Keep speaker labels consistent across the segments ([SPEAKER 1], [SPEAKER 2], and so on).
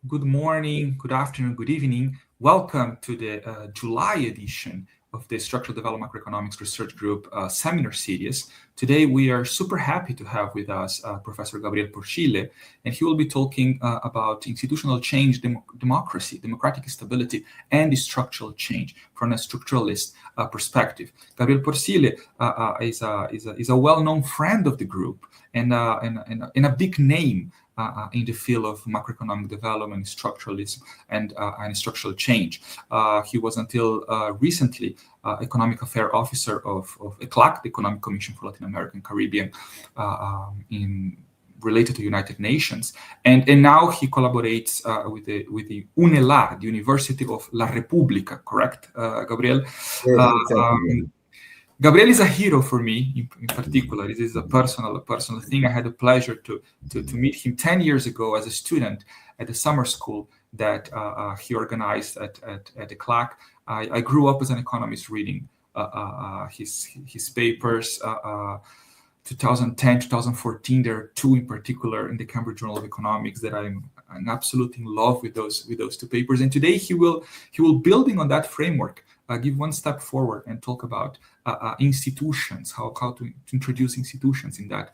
[SPEAKER 1] Good morning, good afternoon, good evening. Welcome to the July edition of the Structural Development Macroeconomics Research Group seminar series. Today, we are super happy to have with us Professor Gabriel Porcile, and he will be talking about institutional change, democracy, democratic stability, and structural change from a structuralist perspective. Gabriel Porcile is a well-known friend of the group and a big name in the field of macroeconomic development, structuralism, and structural change. He was until recently Economic Affairs Officer of ECLAC, the Economic Commission for Latin America and Caribbean, related to United Nations, and now he collaborates with the UNELA, the University of La República, correct, Gabriel?
[SPEAKER 2] Yes, exactly.
[SPEAKER 1] Gabriel is a hero for me in particular. It is a personal thing. I had the pleasure to meet him 10 years ago as a student at the summer school that he organized at the CLAC. I grew up as an economist reading his papers. 2010, 2014, there are two in particular in the Cambridge Journal of Economics that I'm absolutely in love with those two papers. And today he will building on that framework, give one step forward and talk about institutions, how to introduce institutions in that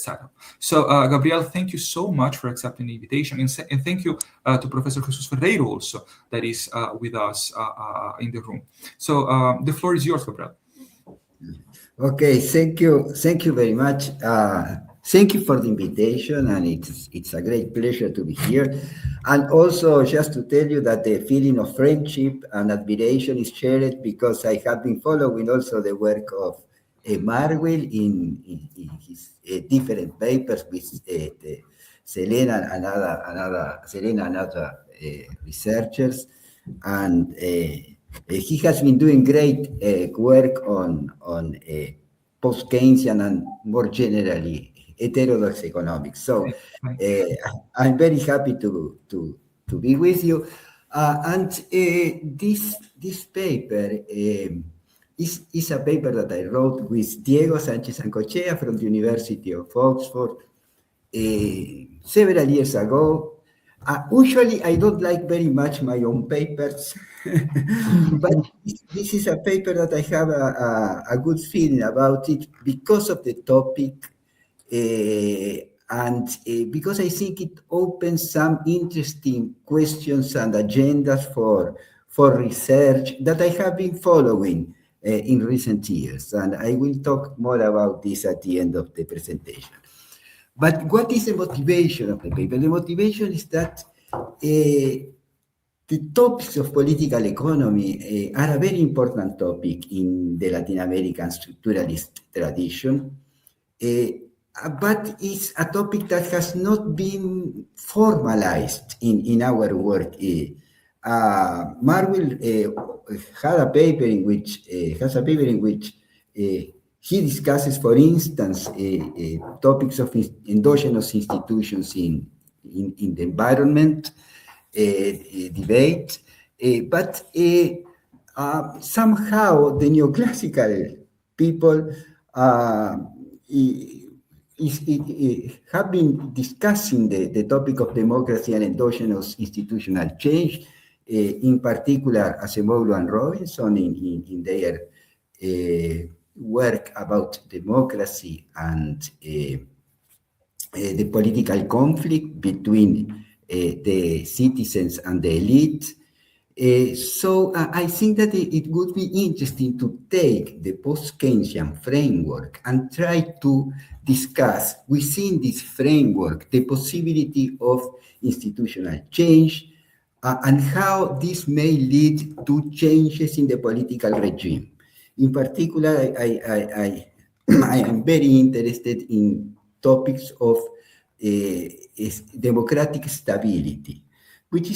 [SPEAKER 1] setup. So Gabriel, thank you so much for accepting the invitation, and thank you to Professor Jesus Ferreiro also that is with us in the room. So the floor is yours, Gabriel.
[SPEAKER 2] Okay, thank you very much. Thank you for the invitation, and it's a great pleasure to be here. And also, just to tell you that the feeling of friendship and admiration is shared because I have been following also the work of Marwil in his different papers with Selena and other researchers, and he has been doing great work on post-Keynesian and more generally heterodox economics. So I'm very happy to be with you. And this paper is a paper that I wrote with Diego Sánchez Ancochea from the University of Oxford several years ago. Usually, I don't like very much my own papers, but this is a paper that I have a good feeling about it because of the topic and because I think it opens some interesting questions and agendas for research that I have been following in recent years. And I will talk more about this at the end of the presentation. But what is the motivation of the paper? The motivation is that the topics of political economy are a very important topic in the Latin American structuralist tradition, but it's a topic that has not been formalized in our work. Marwil has a paper in which he discusses, for instance, topics of endogenous institutions in the environment debate, but somehow the neoclassical people have been discussing the topic of democracy and endogenous institutional change, in particular Acemoglu and Robinson in their work about democracy and the political conflict between the citizens and the elite. So I think that it would be interesting to take the post-Keynesian framework and try to discuss within this framework the possibility of institutional change and how this may lead to changes in the political regime. In particular, I am very interested in topics of democratic stability, which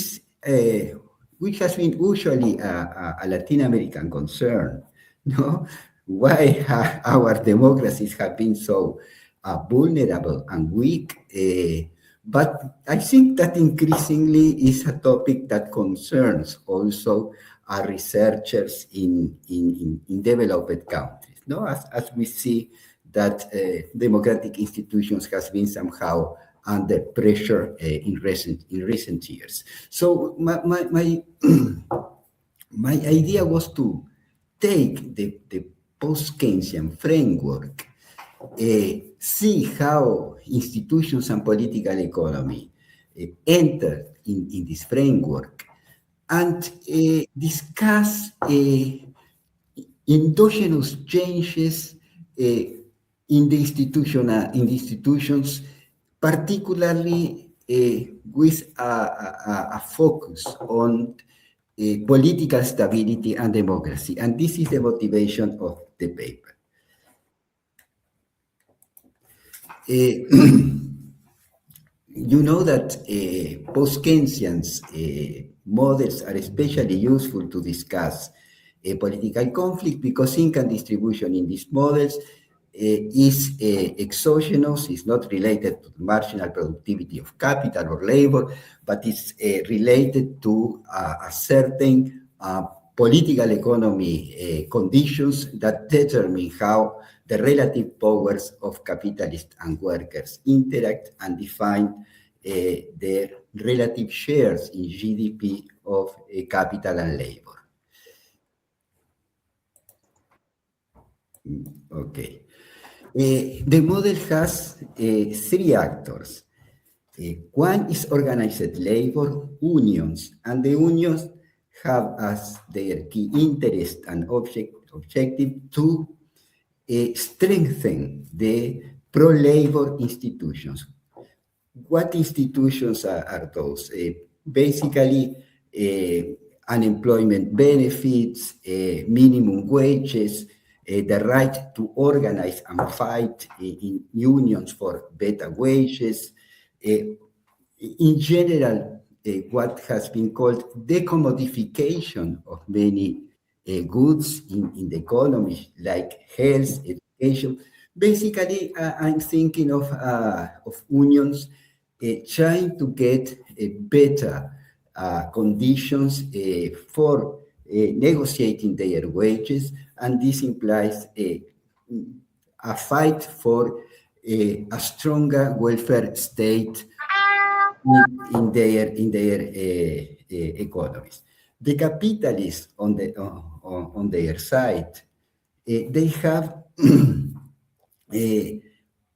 [SPEAKER 2] has been usually a Latin American concern. No, why our democracies have been so vulnerable and weak? But I think that increasingly is a topic that concerns also our researchers in developed countries. No, as we see that democratic institutions has been somehow under pressure in recent years. So my my idea was to take the post-Keynesian framework, see how institutions and political economy enter in this framework, and discuss endogenous changes in the institutions, particularly with a focus on political stability and democracy. And this is the motivation of the paper. You know that post-Keynesians models are especially useful to discuss political conflict because income distribution in these models is exogenous, is not related to the marginal productivity of capital or labor, but is related to a certain political economy conditions that determine how the relative powers of capitalists and workers interact and define their relative shares in GDP of capital and labor. Okay. The model has three actors. One is organized labor, unions, and the unions have as their key interest and objective to strengthen the pro-labor institutions. What institutions are those? Basically, unemployment benefits, minimum wages, the right to organize and fight in unions for better wages. In general, what has been called decommodification of many goods in the economy, like health, education. Basically, I'm thinking of unions trying to get better conditions for negotiating their wages, and this implies a fight for a stronger welfare state in their economies. The capitalists on their side, they have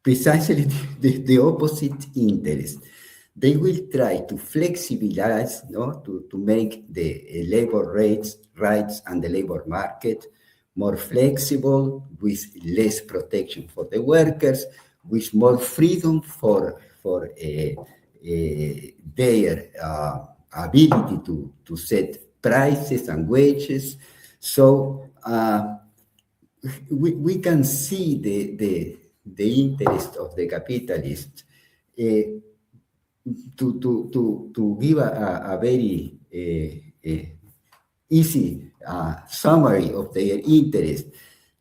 [SPEAKER 2] precisely the opposite interest. They will try to flexibilize, to make the labor rights and the labor market more flexible, with less protection for the workers, with more freedom for their ability to set prices and wages. So we can see the interest of the capitalist to give a very easy summary of their interest,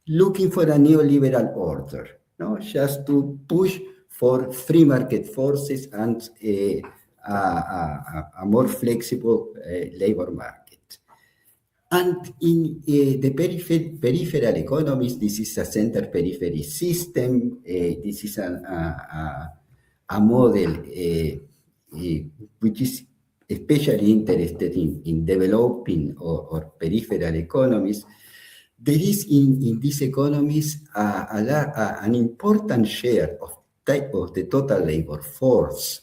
[SPEAKER 2] looking for a neoliberal order, just to push for free market forces and a more flexible labor market. And in the peripheral economies, this is a center-periphery system. This is a model which is especially interested in developing or peripheral economies. There is in these economies an important share of the total labor force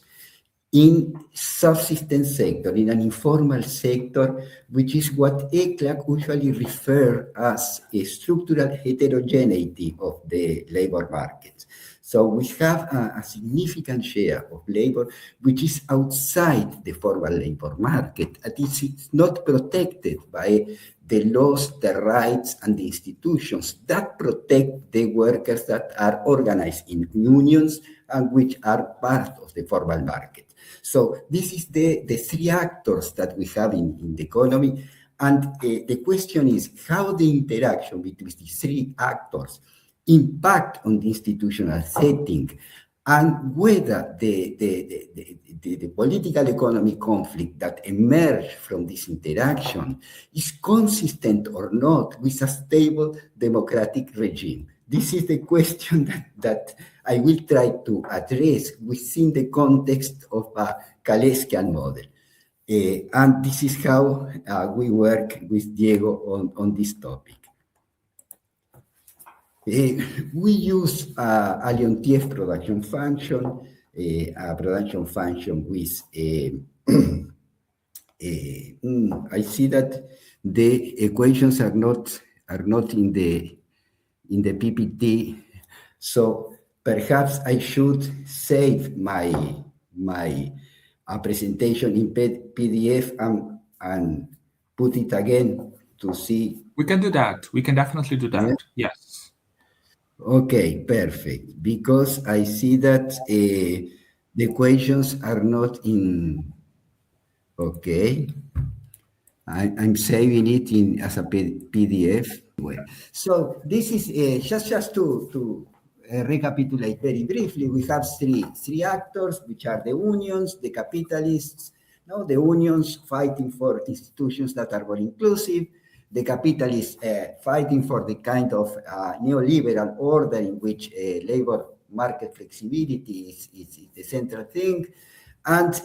[SPEAKER 2] in subsistence sector, in an informal sector, which is what ECLAC usually refer as a structural heterogeneity of the labor market. So we have a significant share of labor which is outside the formal labor market, and it's not protected by the laws, the rights, and the institutions that protect the workers that are organized in unions and which are part of the formal market. So this is the three actors that we have in the economy. And the question is how the interaction between these three actors impact on the institutional setting, and whether the political economy conflict that emerge from this interaction is consistent or not with a stable democratic regime. this is the question that I will try to address within the context of a Kaleskian model. And this is how we work with Diego on this topic. We use a Leontief production function, a production function with I see that the equations are not in the PPT, so perhaps I should save my presentation in PDF and put it again to see.
[SPEAKER 1] We can do that. We can definitely do that. Yes.
[SPEAKER 2] Okay, perfect. Because I see that the equations are not in. Okay. I'm saving it as a PDF. So this is just to recapitulate very briefly. We have three actors, which are the unions, the capitalists. No, the unions fighting for institutions that are more inclusive. The capitalists fighting for the kind of neoliberal order in which labor market flexibility is the central thing. And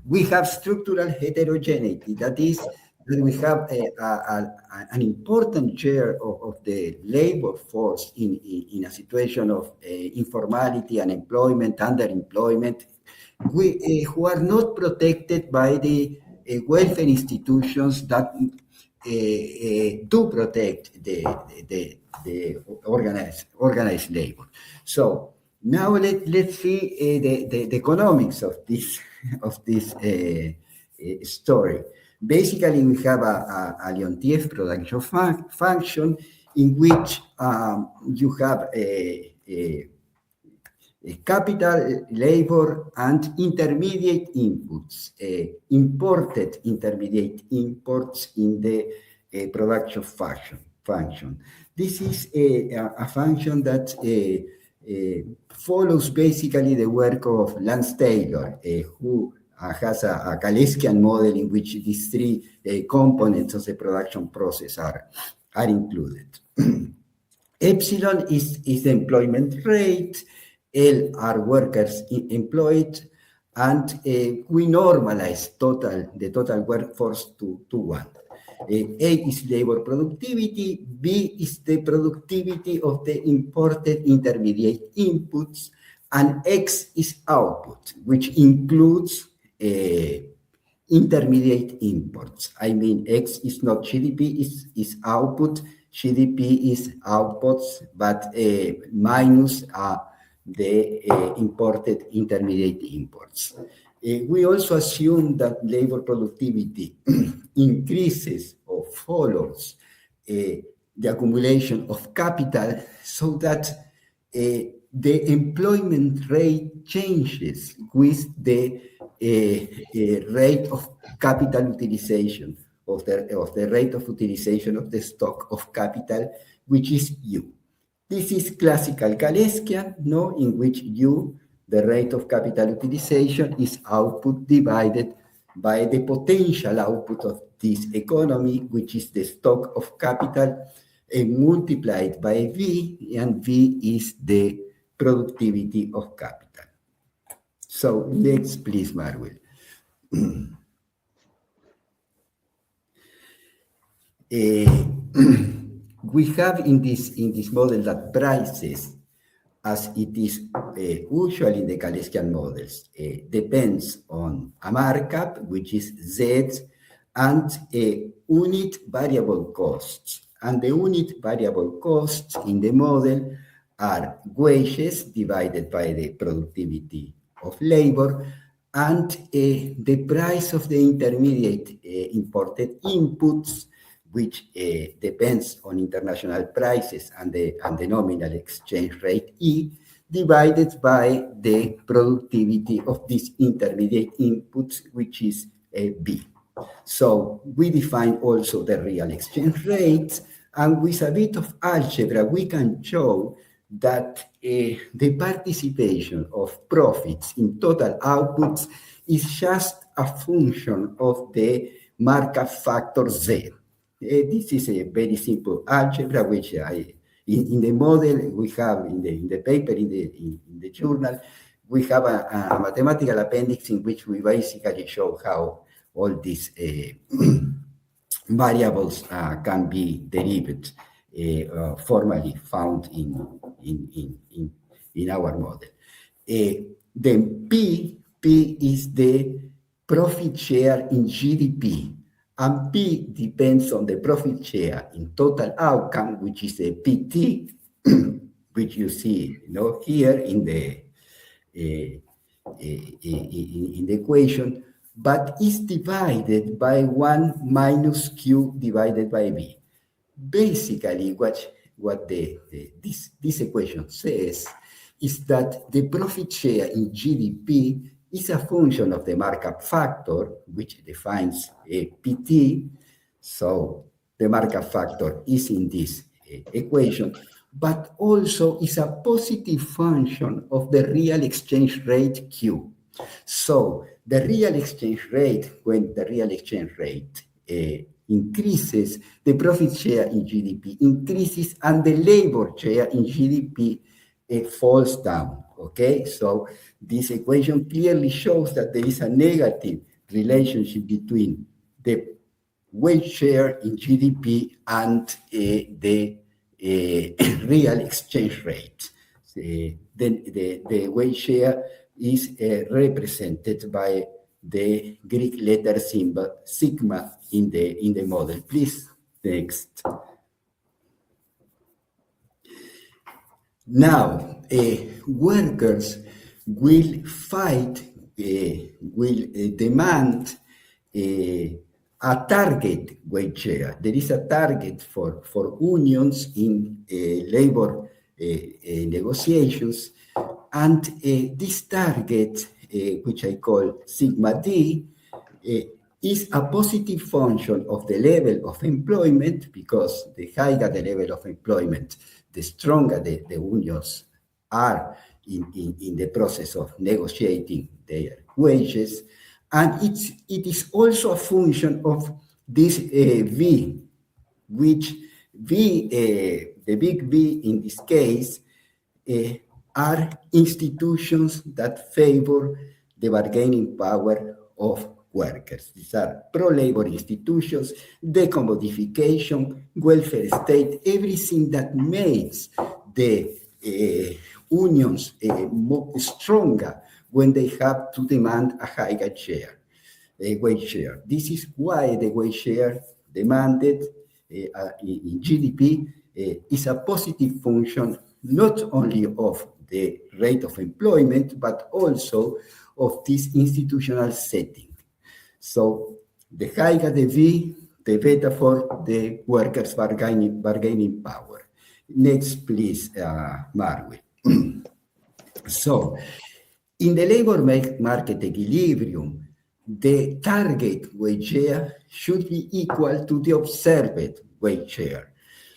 [SPEAKER 2] we have structural heterogeneity. That is, that we have an important share of the labor force in a situation of informality, unemployment, underemployment, who are not protected by the welfare institutions that do protect the organized labor. So now let's see the economics of this story. Basically, we have a Leontief production function in which you have a capital, labor, and intermediate inputs, imported intermediate imports in the production function. This is a function that follows basically the work of Lance Taylor, who has a Kaleskian model in which these three components of the production process are included. Epsilon is the employment rate, L are workers employed, and we normalize the total workforce to 1. A is labor productivity, B is the productivity of the imported intermediate inputs, and X is output, which includes intermediate imports. I mean, X is not GDP, is output. GDP is outputs, but minus the imported intermediate imports. We also assume that labor productivity increases or follows the accumulation of capital, so that the employment rate changes with the rate of capital utilization, of the rate of utilization of the stock of capital, which is U. This is classical Kaleskian, no, in which U, the rate of capital utilization, is output divided by the potential output of this economy, which is the stock of capital, multiplied by V, and V is the productivity of capital. So next, please, Marwell. We have in this model that prices, as it is usually in the Kaleskian models, depends on a markup, which is Z, and unit variable costs. And the unit variable costs in the model are wages divided by the productivity of labor, and the price of the intermediate imported inputs, which depends on international prices and the nominal exchange rate E, divided by the productivity of these intermediate inputs, which is B. So we define also the real exchange rates, and with a bit of algebra, we can show that the participation of profits in total outputs is just a function of the markup factor Z. This is a very simple algebra, which in the model we have in the paper in the journal, we have a mathematical appendix in which we basically show how all these variables can be derived, formally found in our model. Then P is the profit share in GDP, and P depends on the profit share in total outcome, which is a PT, which you see, here in the in the equation, but is divided by 1 minus Q divided by V. Basically, what this equation says is that the profit share in GDP is a function of the markup factor, which defines a PT. So the markup factor is in this equation, but also is a positive function of the real exchange rate Q. So the real exchange rate, when the real exchange rate increases, the profit share in GDP increases, and the labor share in GDP falls down. Okay, so this equation clearly shows that there is a negative relationship between the wage share in GDP and the real exchange rate. Then the wage share is represented by the Greek letter symbol sigma in the model. Please, next. Now, workers will fight, will demand a target wage share. There is a target for unions in labor negotiations, and this target, which I call sigma D, is a positive function of the level of employment, because the higher the level of employment, the stronger the unions are in the process of negotiating their wages. And it is also a function of this V, which V, the big V in this case, are institutions that favor the bargaining power of workers. These are pro-labor institutions, decommodification, welfare state, everything that makes the unions more stronger when they have to demand a higher share, a wage share. This is why the wage share demanded in GDP is a positive function, not only of the rate of employment, but also of this institutional setting. So the higher the V, the better for the workers' bargaining power. Next, please, Marwi. So, in the labor market equilibrium, the target wage share should be equal to the observed wage share.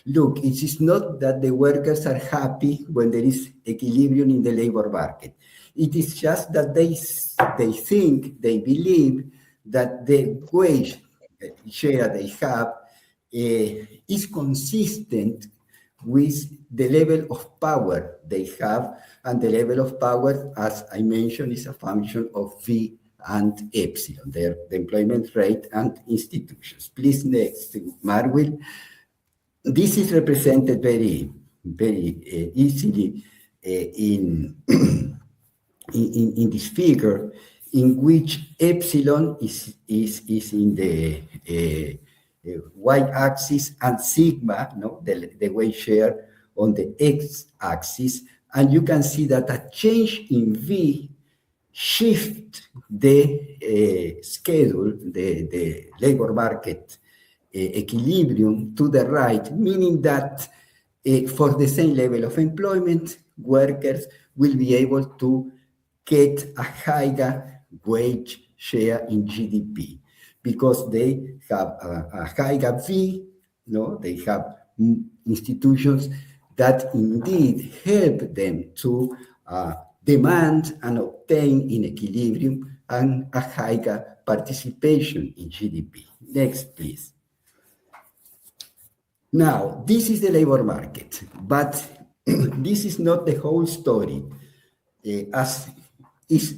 [SPEAKER 2] Look, it is not that the workers are happy when there is equilibrium in the labor market. It is just that they think, they believe that the wage share they have is consistent with the level of power they have, and the level of power, as I mentioned, is a function of V and epsilon, the employment rate and institutions. Please, next, Marwil. This is represented very easily in this figure, in which epsilon is in the y-axis, and sigma, the wage share, on the x-axis. And you can see that a change in V shift the schedule, the labor market equilibrium to the right, meaning that for the same level of employment, workers will be able to get a higher wage share in GDP, because they have a higher V, they have institutions that indeed help them to demand and obtain in equilibrium and a higher participation in GDP. Next, please. Now, this is the labor market, but this is not the whole story. As is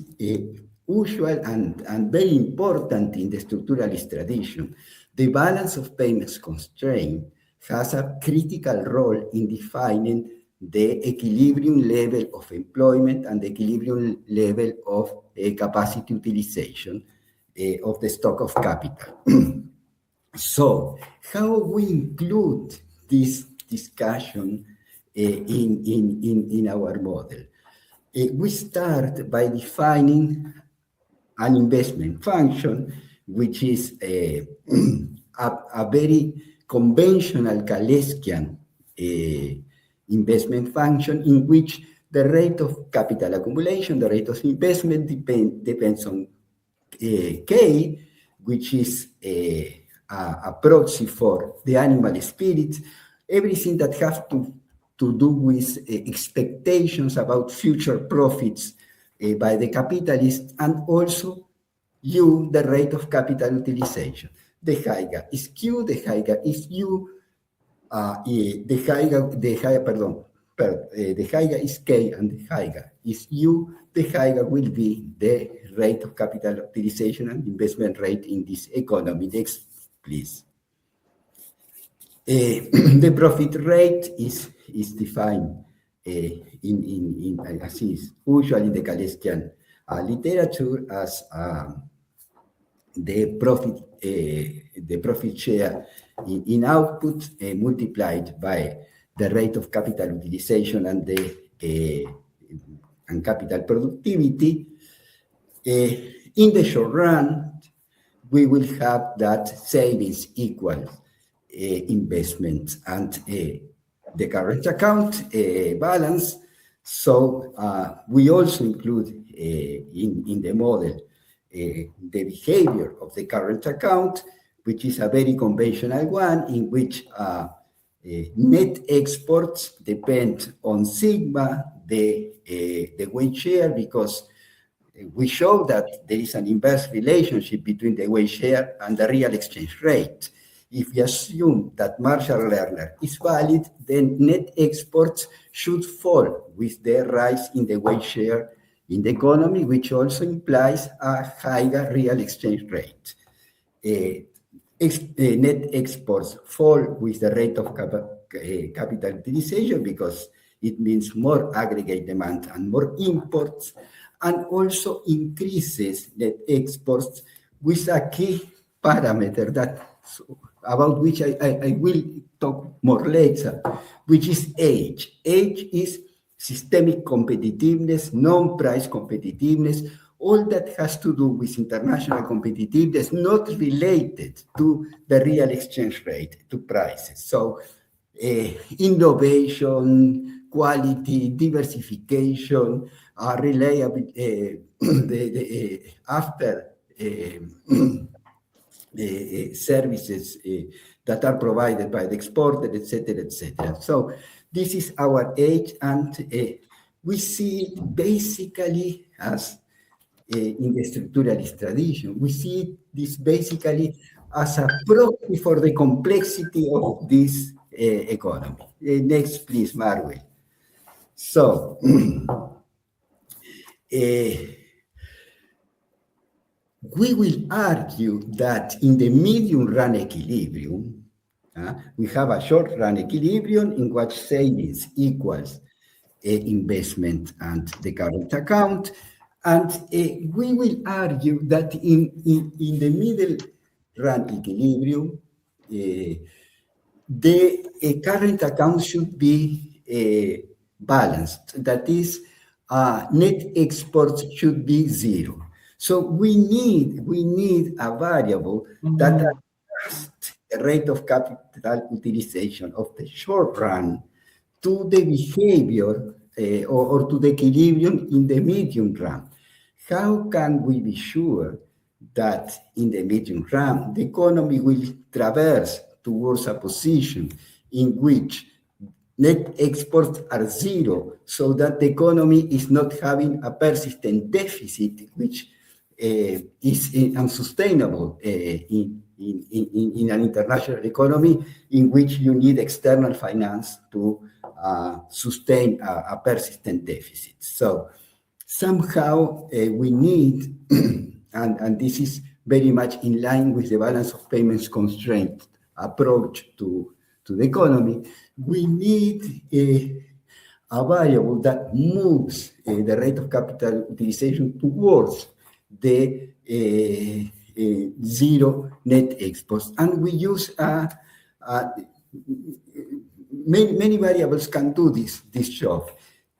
[SPEAKER 2] usual and very important in the structuralist tradition, the balance of payments constraint has a critical role in defining the equilibrium level of employment and the equilibrium level of capacity utilization of the stock of capital. So, how we include this discussion in our model? We start by defining an investment function, which is a very conventional Galeskian investment function in which the rate of capital accumulation, the rate of investment depends on K, which is a proxy for the animal spirit, everything that has to do with expectations about future profits by the capitalist, and also U, the rate of capital utilization. The higher is Q, the higher is U, the higher is K and the higher is U, the higher will be the rate of capital utilization and investment rate in this economy. Next, please. The profit rate is defined as is usual in the Galeskian literature as the profit share in output multiplied by the rate of capital utilization and the and capital productivity. In the short run, we will have that savings equals investment and the current account balance. So we also include in the model the behavior of the current account, which is a very conventional one in which net exports depend on sigma, the wage share, because we show that there is an inverse relationship between the wage share and the real exchange rate. If we assume that Marshall-Lerner is valid, then net exports should fall with the rise in the wage share in the economy, which also implies a higher real exchange rate. Net exports fall with the rate of capital utilization because it means more aggregate demand and more imports, and also increases net exports with a key parameter about which I will talk more later, which is age. Age is systemic competitiveness, non-price competitiveness, all that has to do with international competitiveness, not related to the real exchange rate, to prices. So innovation, quality, diversification, reliability, after services that are provided by the exporter, etc., etc. So this is our age, and we see it basically as in the structuralist tradition. We see this basically as a proxy for the complexity of this economy. Next, please, Marwell. So, we will argue that in the medium-run equilibrium, we have a short-run equilibrium in which savings equals investment and the current account, and we will argue that in the middle-run equilibrium, the current account should be balanced. That is, net exports should be zero. So we need a variable that adjusts the rate of capital utilization of the short run to the behavior or to the equilibrium in the medium run. How can we be sure that in the medium run the economy will traverse towards a position in which net exports are zero, so that the economy is not having a persistent deficit, which is unsustainable in an international economy in which you need external finance to sustain a persistent deficit. So somehow we need, and this is very much in line with the balance of payments constraint approach to the economy, we need a variable that moves the rate of capital utilization towards the zero net exports. And we use many variables can do this job.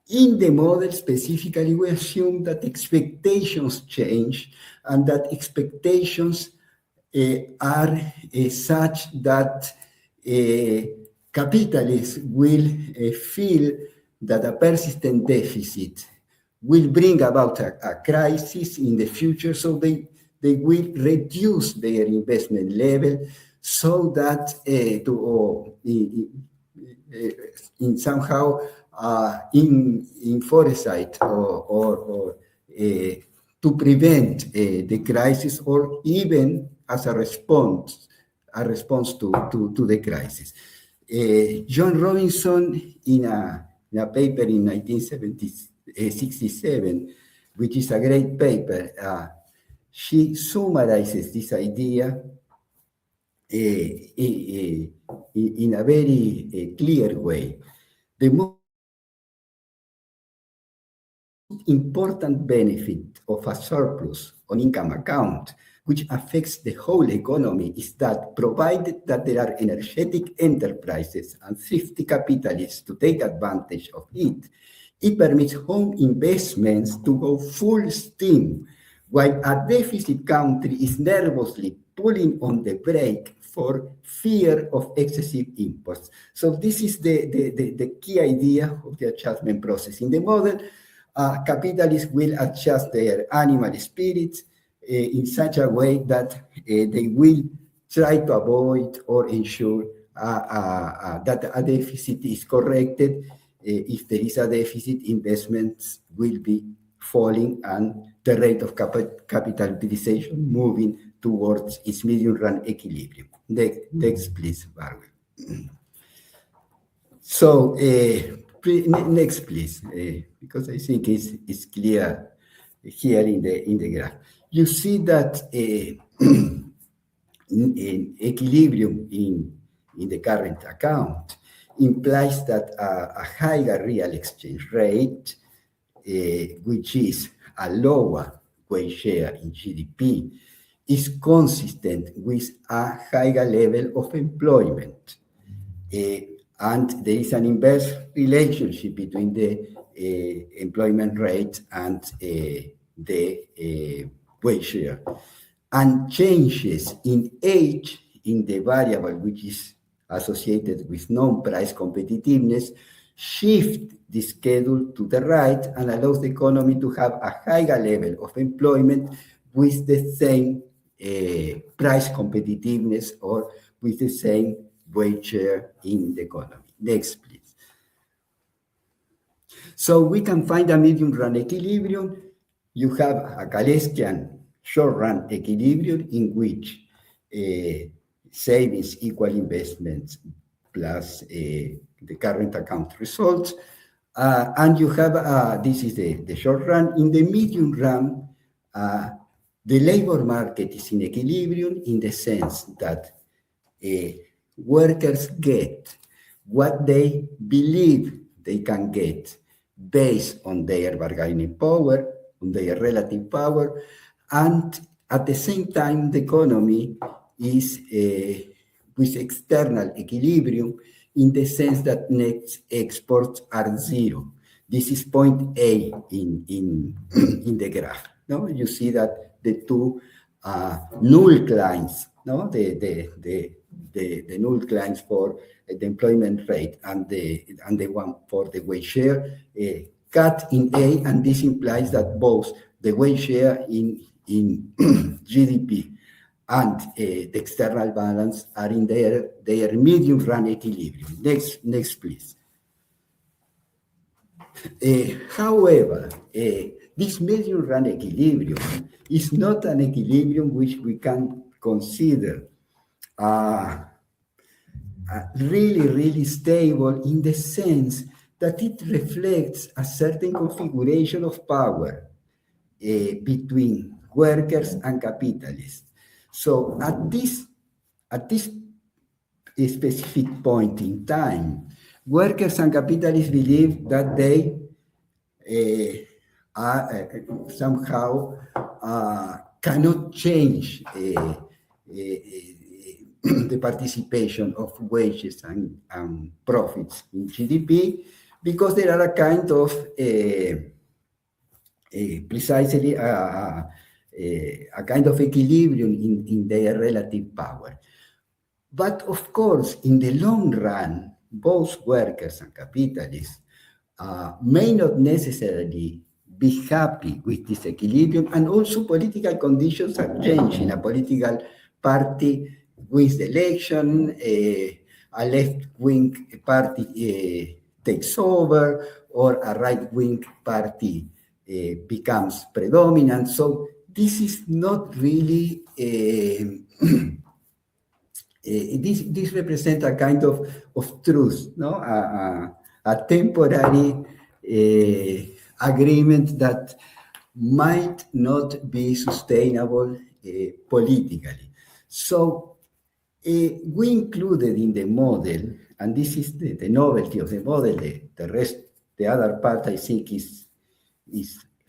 [SPEAKER 2] In the model specifically, we assume that expectations change and that expectations are such that capitalists will feel that a persistent deficit will bring about a crisis in the future, so they will reduce their investment level so that in somehow in foresight or to prevent the crisis, or even as a response to the crisis. John Robinson, in a paper in 1967, which is a great paper, she summarizes this idea in a very clear way. The most important benefit of a surplus on income account, which affects the whole economy, is that provided that there are energetic enterprises and thrifty capitalists to take advantage of it, it permits home investments to go full steam, while a deficit country is nervously pulling on the brake for fear of excessive imports. So this is the key idea of the adjustment process. In the model, capitalists will adjust their animal spirits in such a way that they will try to avoid or ensure that a deficit is corrected. If there is a deficit, investments will be falling and the rate of capital utilization moving towards its medium-run equilibrium. Next, please, Barbara. So, next, please, because I think it's clear here in the graph. You see that in equilibrium in the current account implies that a higher real exchange rate, which is a lower weight share in GDP, is consistent with a higher level of employment. And there is an inverse relationship between the employment rate and the weight share. And changes in age in the variable which is associated with non-price competitiveness shift the schedule to the right and allows the economy to have a higher level of employment with the same price competitiveness or with the same weight share in the economy. Next, please. So we can find a medium-run equilibrium. You have a Galeskian short-run equilibrium in which savings equal investments plus the current account results. And you have, this is the short run. In the medium run, the labor market is in equilibrium in the sense that workers get what they believe they can get based on their bargaining power, on their relative power, and at the same time, the economy is with external equilibrium in the sense that net exports are zero. This is point A in the graph. No, you see that the two null lines, no, the null lines for the employment rate and the one for the wage share cut in A, and this implies that both the wage share in GDP and the external balance are in their medium run equilibrium. Next, please. However, this medium run equilibrium is not an equilibrium which we can consider uh, really, really stable in the sense that it reflects a certain configuration of power between workers and capitalists. So at this specific point in time, workers and capitalists believe that they somehow cannot change the participation of wages and profits in GDP because there are a kind of precisely a kind of equilibrium in their relative power. But of course, in the long run, both workers and capitalists may not necessarily be happy with this equilibrium, and also political conditions have changed. In a political party wins the election, a left-wing party takes over, or a right-wing party becomes predominant. So this is not really this represents a kind of truth, no? A temporary agreement that might not be sustainable politically. So we included in the model, and this is the novelty of the model, the other part I think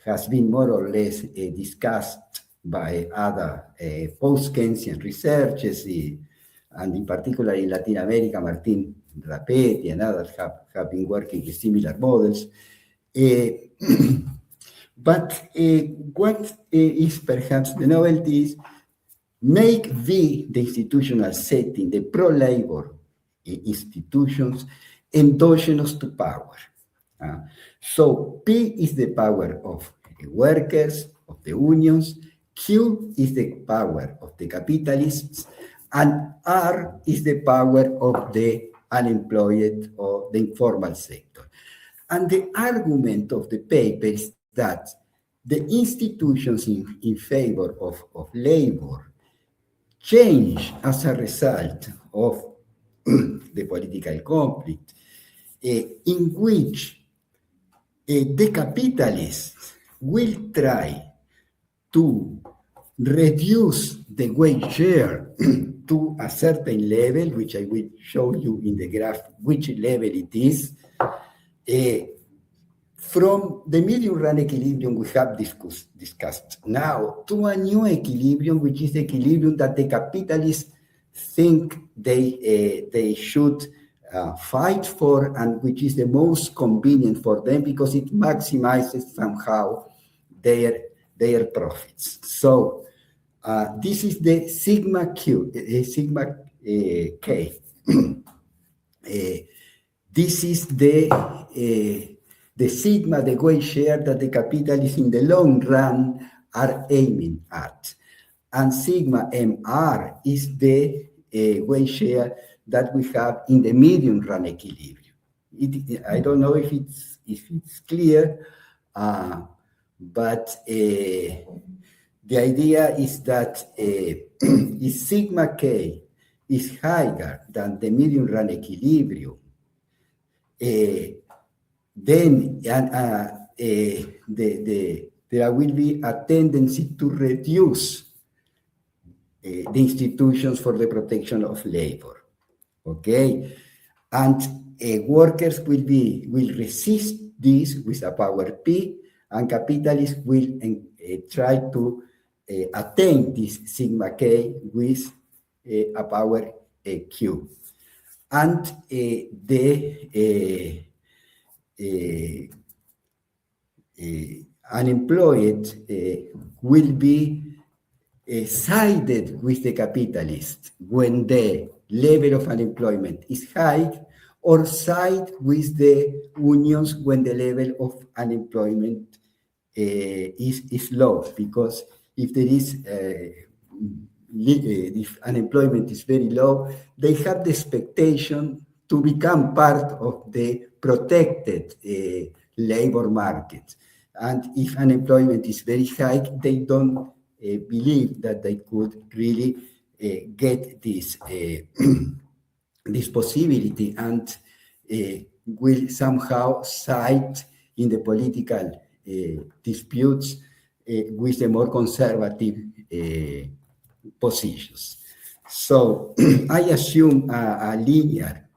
[SPEAKER 2] has been more or less discussed by other post-Keynesian researchers, and in particular in Latin America, Martin Rapetti and others have been working with similar models. But what is perhaps the novelty is make the institutional setting, the pro-labor institutions, endogenous to power. So P is the power of workers, of the unions, Q is the power of the capitalists, and R is the power of the unemployed or the informal sector. And the argument of the paper is that the institutions in favor of labor change as a result of the political conflict, in which the capitalists will try to reduce the wage share to a certain level, which I will show you in the graph which level it is, from the medium run equilibrium we have discussed now to a new equilibrium, which is the equilibrium that the capitalists think they should fight for, and which is the most convenient for them because it maximizes somehow their profits. So this is the sigma Q, sigma K. This is the sigma, the wage share that the capitalists in the long run are aiming at. And sigma MR is the wage share that we have in the medium run equilibrium. I don't know if it's clear, but the idea is that if sigma K is higher than the medium run equilibrium, then there will be a tendency to reduce the institutions for the protection of labor. Okay, and workers will resist this with a power P, and capitalists will try to attain this sigma K with a power Q, and the unemployed will be sided with the capitalists when the level of unemployment is high, or side with the unions when the level of unemployment is low, because if there is if unemployment is very low, they have the expectation to become part of the protected labor market. And if unemployment is very high, they don't believe that they could really get this this possibility, and will somehow side in the political disputes with the more conservative positions. So I assume a linear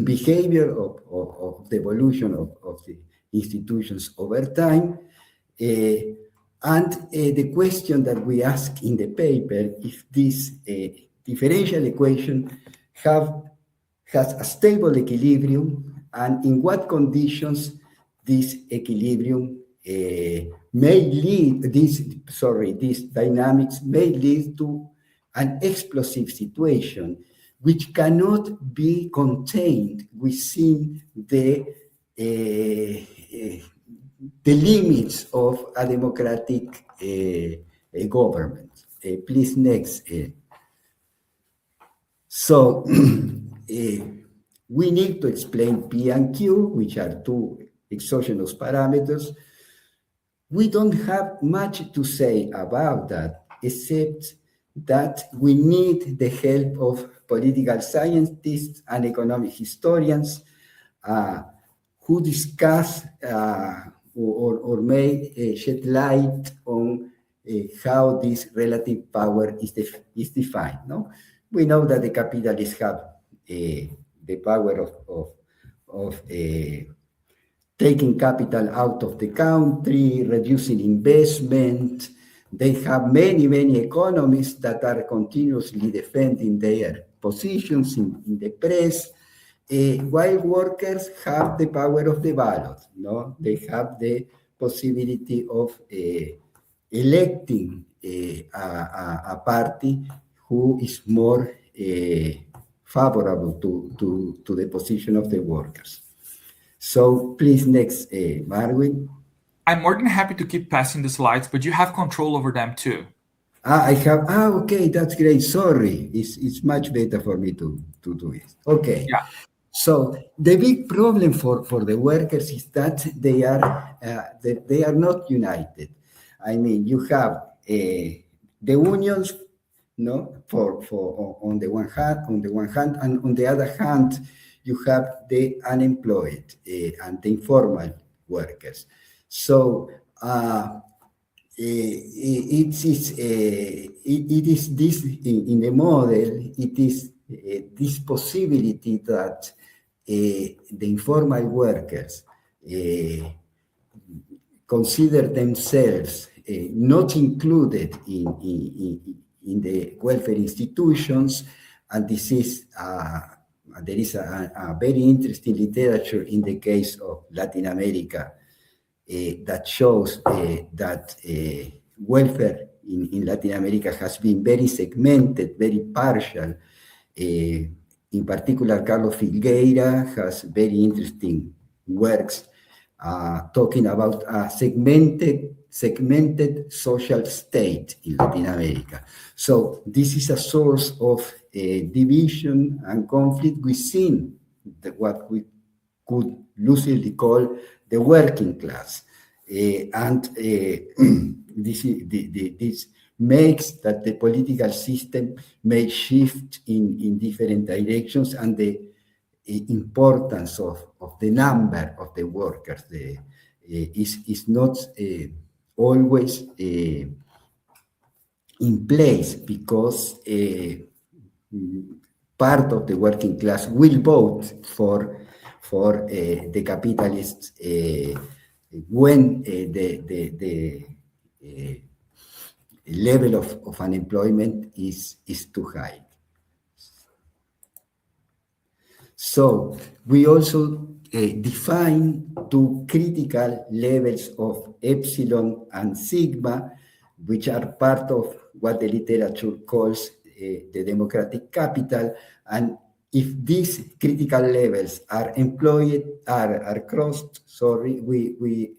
[SPEAKER 2] behavior of the evolution of the institutions over time. And the question that we ask in the paper, if this differential equation has a stable equilibrium, and in what conditions this equilibrium may lead, these dynamics may lead to an explosive situation which cannot be contained within the limits of a democratic government. Please, next. So we need to explain P and Q, which are two exogenous parameters. We don't have much to say about that, except that we need the help of political scientists and economic historians who discuss or may shed light on how this relative power is defined. No? We know that the capitalists have the power of taking capital out of the country, reducing investment. They have many economists that are continuously defending their positions in the press, while workers have the power of the ballot. No? They have the possibility of electing a party who is more favorable to the position of the workers. So please, next, Marwin.
[SPEAKER 1] I'm more than happy to keep passing the slides, but you have control over them too.
[SPEAKER 2] I have, okay, that's great. Sorry, it's much better for me to do it. Okay.
[SPEAKER 1] Yeah.
[SPEAKER 2] So the big problem for the workers is that they are not united. I mean, you have the unions, no, for on the one hand, and on the other hand, you have the unemployed and the informal workers. So it is this in the model. It is this possibility that the informal workers consider themselves not included in the welfare institutions, and this is there is a very interesting literature in the case of Latin America that shows that welfare in Latin America has been very segmented, very partial. In particular, Carlos Filgueira has very interesting works talking about a segmented social state in Latin America. So this is a source of division and conflict within what we could loosely call the working class. And this makes that the political system may shift in different directions, and the importance of the number of the workers is not always in place, because part of the working class will vote for the capitalists when the level of unemployment is too high. So we also define two critical levels of epsilon and sigma, which are part of what the literature calls the democratic capital. And if these critical levels are crossed, we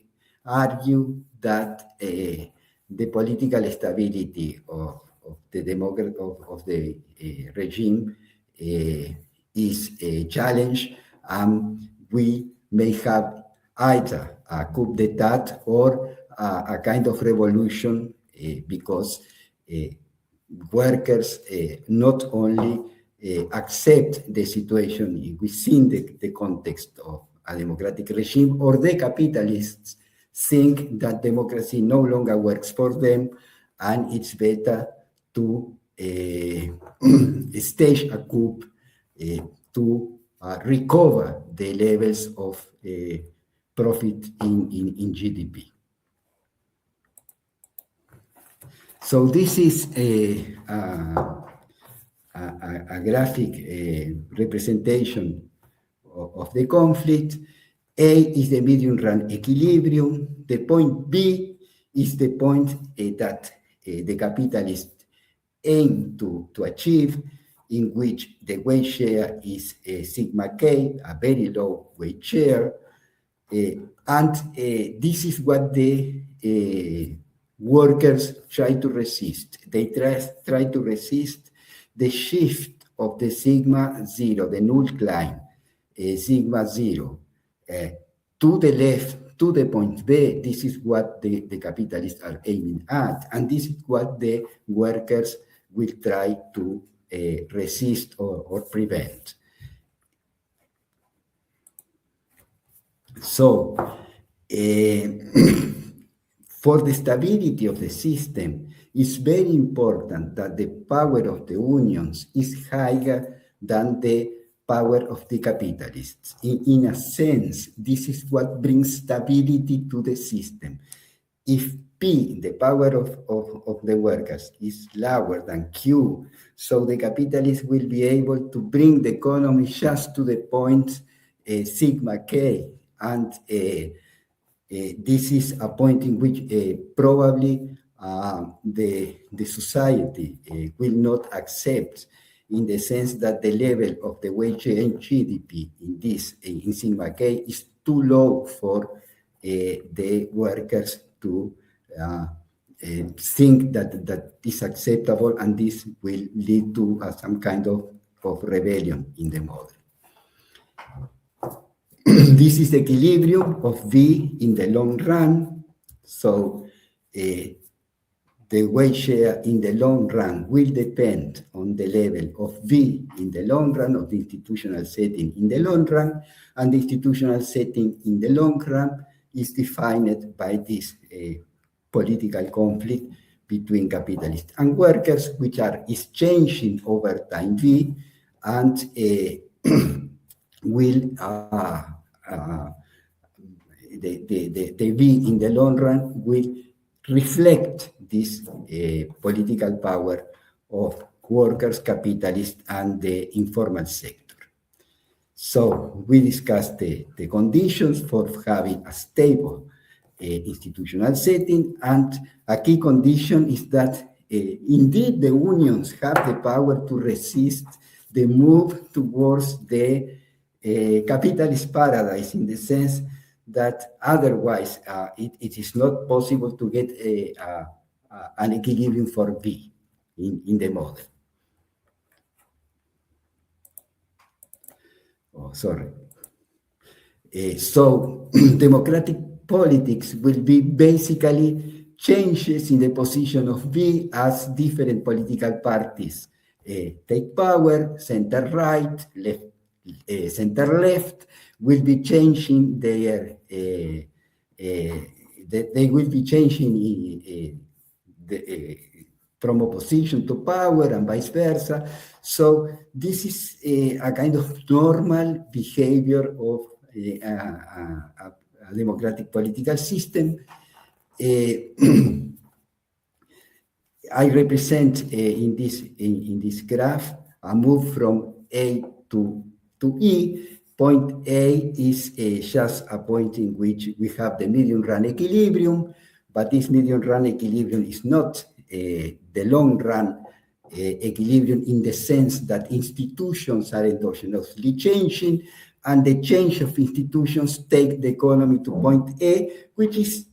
[SPEAKER 2] argue that the political stability of the regime is challenged. We may have either a coup d'etat or a kind of revolution because workers not only accept the situation within the context of a democratic regime, or the capitalists think that democracy no longer works for them and it's better to stage a coup to recover the levels of profit in GDP. So this is a graphic representation of the conflict. A is the medium run equilibrium. The point B is the point that the capitalists aim to achieve, in which the wage share is sigma k, a very low wage share. And this is what the workers try to resist. They try to resist the shift of the sigma zero, the null climb, sigma zero, to the left, to the point B. This is what the capitalists are aiming at, and this is what the workers will try to resist or prevent. So, for the stability of the system, it's very important that the power of the unions is higher than the power of the capitalists. In a sense, this is what brings stability to the system. If P, the power of the workers, is lower than Q, so the capitalists will be able to bring the economy just to the point sigma K, and this is a point in which probably the society will not accept, in the sense that the level of the wage and GDP in sigma K is too low for the workers to think that is acceptable, and this will lead to some kind of rebellion in the model. This is the equilibrium of V in the long run. So the wage share in the long run will depend on the level of V in the long run, of the institutional setting in the long run, and the institutional setting in the long run is defined by this political conflict between capitalists and workers, which is changing over time V, and will the V in the long run will reflect this political power of workers, capitalists, and the informal sector. So we discussed the conditions for having a stable institutional setting, and a key condition is that indeed the unions have the power to resist the move towards the capitalist paradise, in the sense that otherwise it is not possible to get an equilibrium for V in the model. Oh, sorry. So democratic politics will be basically changes in the position of V as different political parties take power. Center right, left, center left will be changing their they will be changing from opposition to power and vice versa. So this is a kind of normal behavior of a democratic political system. I represent in this graph a move from A to E. Point A is just a point in which we have the medium run equilibrium, but this medium run equilibrium is not the long run equilibrium, in the sense that institutions are endogenously changing, and the change of institutions take the economy to point A, which is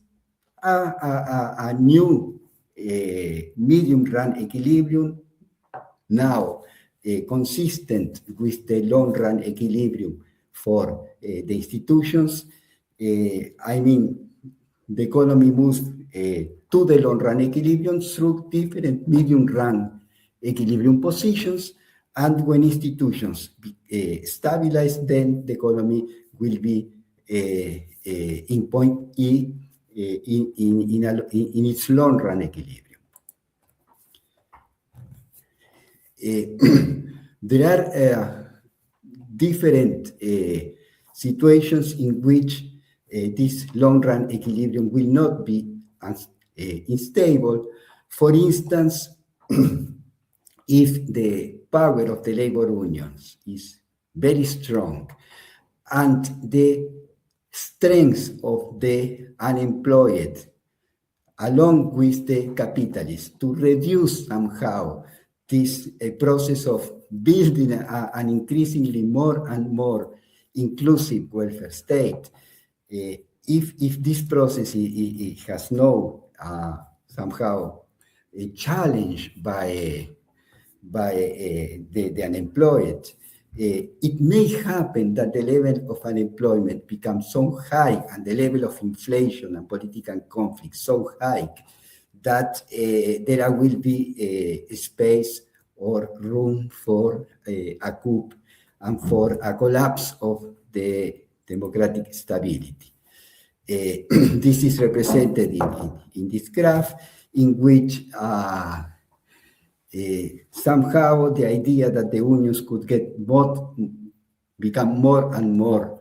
[SPEAKER 2] a new medium run equilibrium, now consistent with the long run equilibrium for the institutions. I mean, the economy moves to the long run equilibrium through different medium run equilibrium positions, and when institutions stabilize, then the economy will be in point E in its long run equilibrium. There are different situations in which this long-run equilibrium will not be unstable. For instance, if the power of the labor unions is very strong and the strength of the unemployed along with the capitalists to reduce somehow this process of building an increasingly more and more inclusive welfare state. If this process it has no somehow a challenge by the unemployed, it may happen that the level of unemployment becomes so high and the level of inflation and political conflict so high that there will be a space or room for a coup and for a collapse of the democratic stability. This is represented in this graph, in which somehow the idea that the unions could become more and more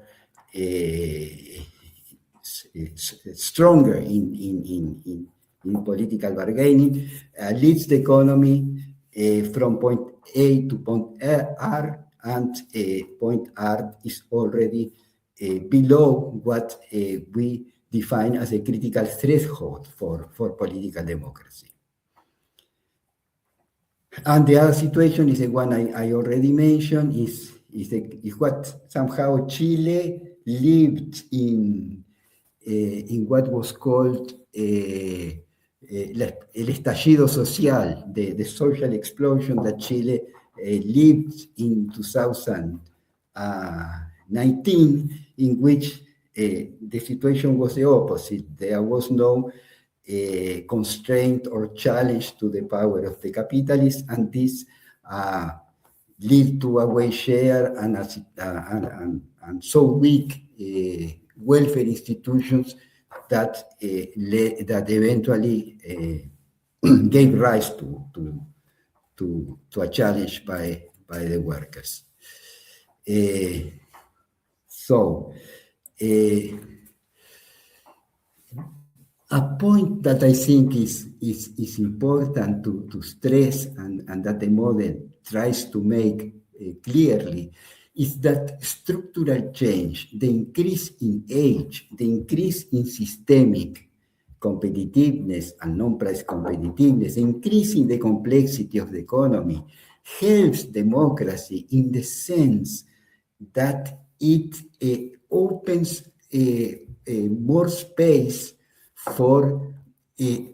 [SPEAKER 2] stronger in political bargaining leads the economy from point A to point R, and point R is already below what we define as a critical threshold for political democracy. And the other situation is the one I already mentioned, is what somehow Chile lived in what was called el estallido social, the social explosion that Chile lived in 2019, in which the situation was the opposite. There was no constraint or challenge to the power of the capitalists, and this lead to a wage share and so weak welfare institutions that that eventually gave rise to a challenge by the workers. A point that I think is important to stress, and that the model tries to make clearly, is that structural change, the increase in age, the increase in systemic competitiveness and non-price competitiveness, increasing the complexity of the economy, helps democracy in the sense that it opens more space for a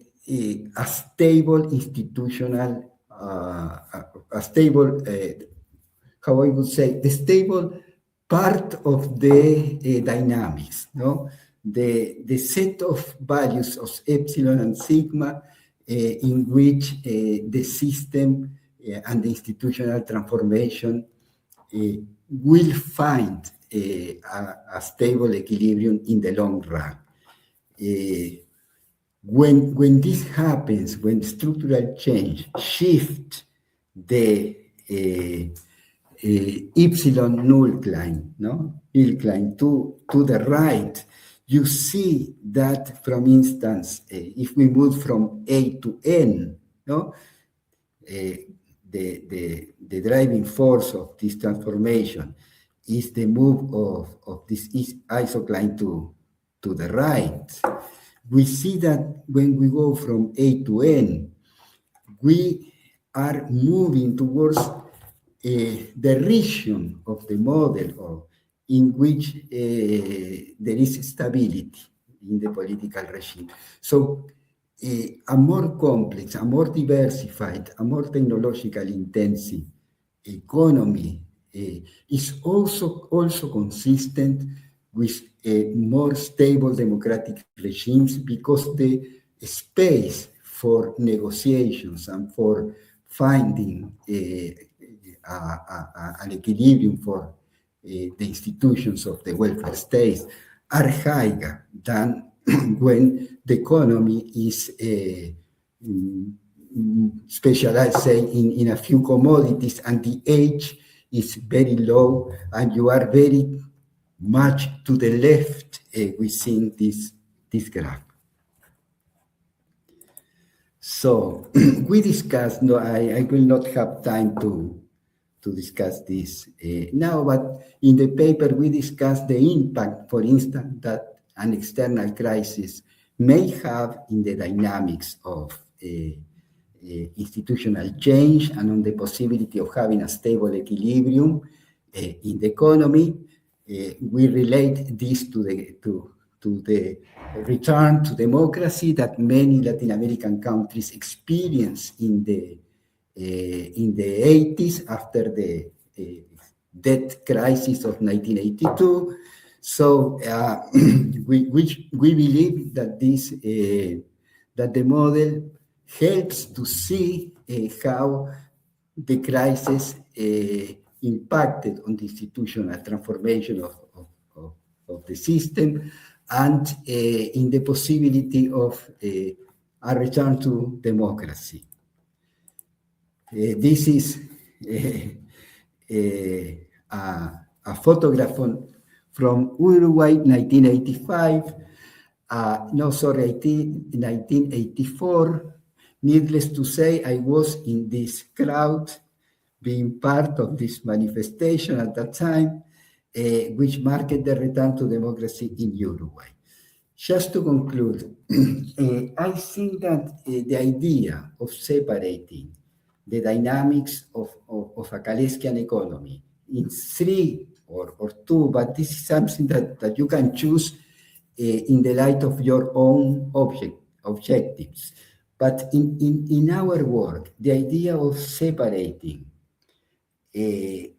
[SPEAKER 2] stable institutional, a stable, how I would say, the stable part of the dynamics, no? The set of values of epsilon and sigma in which the system and the institutional transformation will find a stable equilibrium in the long run. When this happens, when structural change shifts the epsilon null-cline, no? Incline to the right, you see that, for instance, if we move from A to N, no? The driving force of this transformation is the move of this isocline to the right. We see that when we go from A to N, we are moving towards the region of the model in which there is stability in the political regime. So a more complex, a more diversified, a more technologically intensive economy is also consistent with more stable democratic regimes because the space for negotiations and for finding an equilibrium for the institutions of the welfare states are higher than when the economy is specialized, say, in a few commodities, and the age is very low, and you are very much to the left within this graph. So we discussed, no, I will not have time to discuss this now, but in the paper we discussed the impact, for instance, that an external crisis may have in the dynamics of institutional change and on the possibility of having a stable equilibrium in the economy. We relate this to the return to democracy that many Latin American countries experienced in the 80s after the debt crisis of 1982. So we believe that that the model helps to see how the crisis impacted on the institutional transformation of the system and in the possibility of a return to democracy. This is a photograph from Uruguay, 1985. No, sorry, 1984. Needless to say, I was in this crowd, being part of this manifestation at that time, which marked the return to democracy in Uruguay. Just to conclude, I think that the idea of separating the dynamics of a Kaleskian economy in three or two, but this is something that you can choose in the light of your own objectives. But in our work, the idea of separating the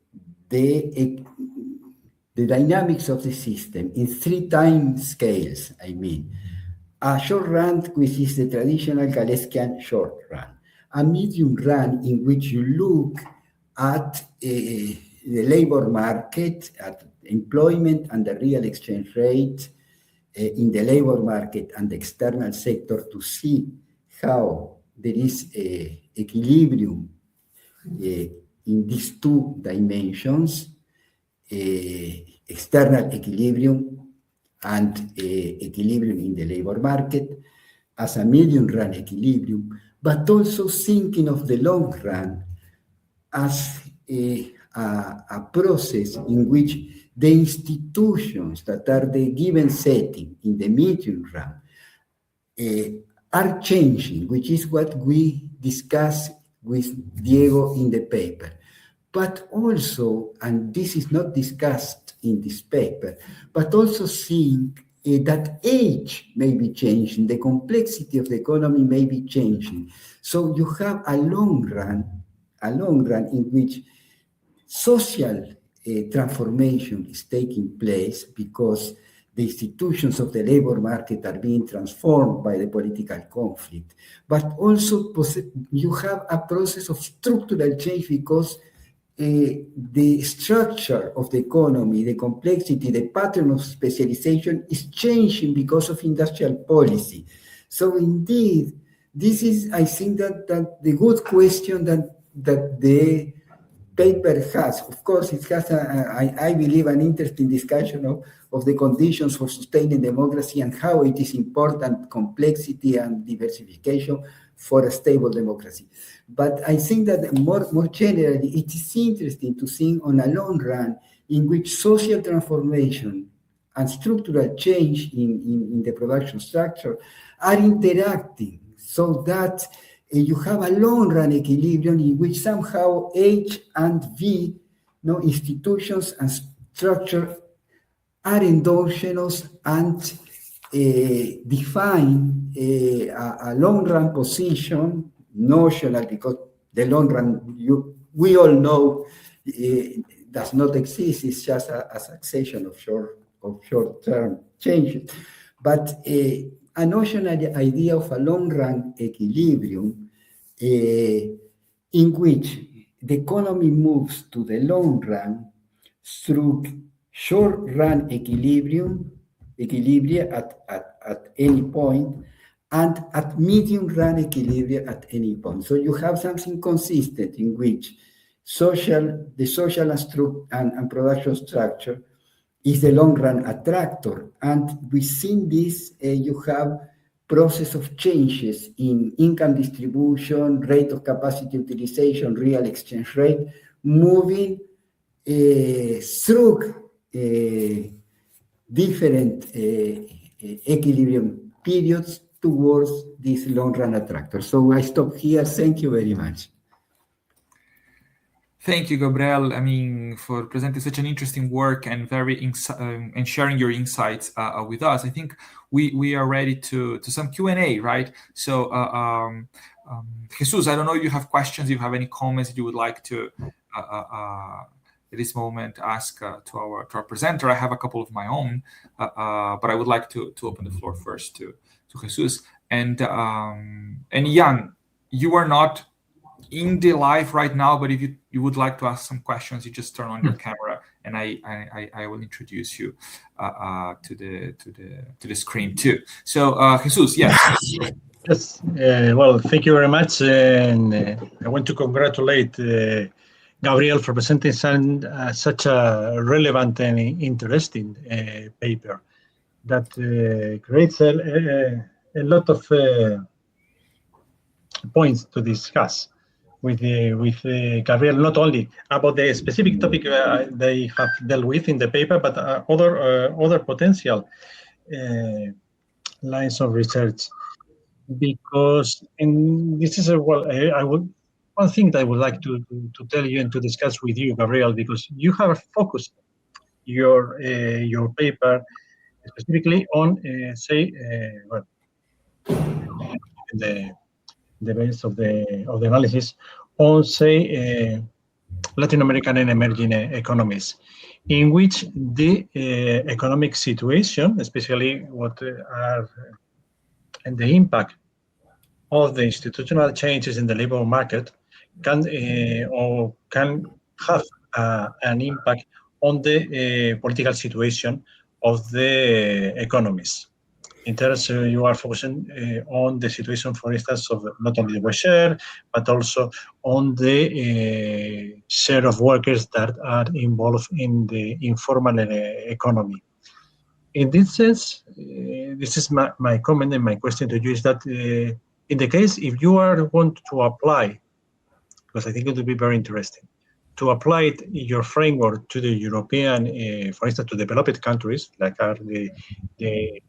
[SPEAKER 2] dynamics of the system in three time scales, I mean, a short run, which is the traditional Kaleskian short run, a medium run in which you look at the labor market, at employment and the real exchange rate in the labor market and the external sector to see how there is a equilibrium in these two dimensions, external equilibrium and equilibrium in the labor market as a medium run equilibrium, but also thinking of the long run as a process in which the institutions that are the given setting in the medium run are changing, which is what we discuss with Diego in the paper. But also, and this is not discussed in this paper, but also seeing that age may be changing, the complexity of the economy may be changing. So you have a long run in which social transformation is taking place because the institutions of the labor market are being transformed by the political conflict. But also you have a process of structural change because the structure of the economy, the complexity, the pattern of specialization is changing because of industrial policy. So indeed, this is, I think, that the good question that the paper has. Of course, it has, I believe, an interesting discussion of the conditions for sustaining democracy and how it is important, complexity and diversification for a stable democracy. But I think that more generally, it is interesting to think on a long run in which social transformation and structural change in the production structure are interacting so that you have a long-run equilibrium in which somehow H and V, institutions and structure are endogenous and define a long-run position, notional, because the long run, we all know, does not exist. It's just a succession of short-term changes. But a notional idea of a long-run equilibrium in which the economy moves to the long run through short-run equilibria at any point, and at medium-run equilibria at any point. So you have something consistent in which the social and production structure is the long-run attractor. And within this, you have process of changes in income distribution, rate of capacity utilization, real exchange rate, moving through different equilibrium periods towards this long-run attractor. So I stop here. Thank you very much.
[SPEAKER 1] Thank you, Gabriel. I mean, for presenting such an interesting work and and sharing your insights with us. I think we are ready to some Q&A, right? So, Jesus, I don't know if you have questions, if you have any comments you would like to at this moment ask to our presenter. I have a couple of my own, but I would like to open the floor first to Jesus. And Jan, you are not in the live right now, but if you would like to ask some questions, you just turn on your camera, and I will introduce you to the screen too. So, Jesus, yes.
[SPEAKER 3] Yes. Well, thank you very much, and I want to congratulate Gabriel for presenting such a relevant and interesting paper that creates a lot of points to discuss with Gabriel, not only about the specific topic they have dealt with in the paper, but other potential lines of research. Because, and this is one thing that I would like to tell you and to discuss with you, Gabriel, because you have focused your paper specifically on the base of the analysis on Latin American and emerging economies, in which the economic situation, especially what are and the impact of the institutional changes in the labor market can have an impact on the political situation of the economies. In terms, you are focusing on the situation, for instance, of not only the West share, but also on the share of workers that are involved in the informal economy. In this sense, this is my comment and my question to you is that in the case, if you want to apply, because I think it would be very interesting, to apply your framework to the European, for instance, to developed countries, like are the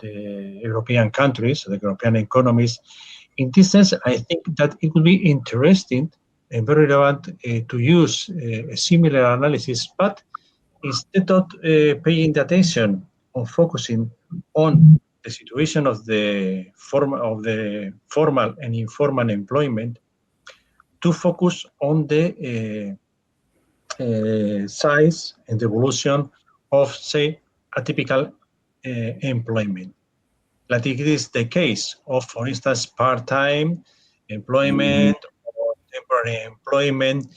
[SPEAKER 3] European countries, the European economies. In this sense, I think that it would be interesting and very relevant to use a similar analysis, but instead of paying the attention on focusing on the situation of the formal and informal employment, to focus on the size and evolution of, say, a typical employment. Like it is the case of, for instance, part-time employment or temporary employment,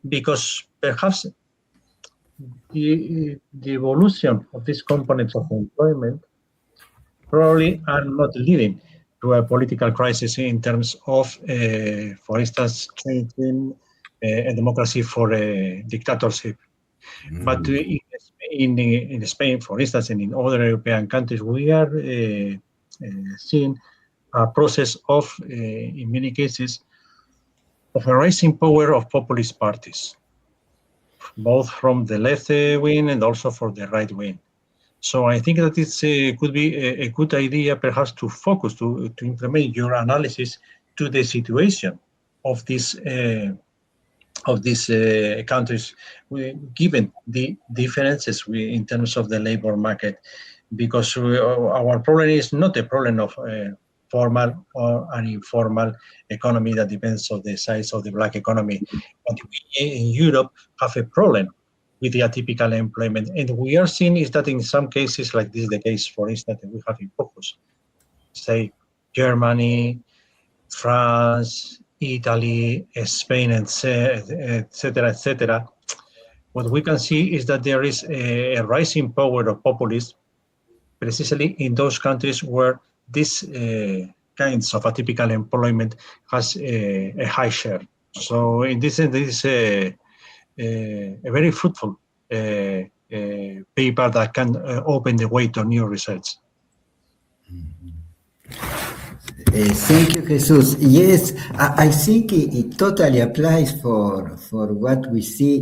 [SPEAKER 3] because perhaps the evolution of these components of employment probably are not leading to a political crisis in terms of, for instance, changing a democracy for a dictatorship. But in Spain, for instance, and in other European countries, we are seeing a process of, in many cases, of a rising power of populist parties, both from the left wing and also for the right wing. So I think that it could be a good idea, perhaps, to focus, to implement your analysis to the situation of these countries, given the differences in terms of the labor market, because our problem is not a problem of formal or an informal economy that depends on the size of the black economy, but we in Europe have a problem with the atypical employment. And we are seeing is that in some cases, like this is the case, for instance, that we have in focus, say Germany, France, Italy, Spain, etc., etc. What we can see is that there is a rising power of populists precisely in those countries where this kinds of atypical employment has a high share. So in this sense, this is a very fruitful paper that can open the way to new research.
[SPEAKER 2] Thank you, Jesus. Yes, I think it totally applies for what we see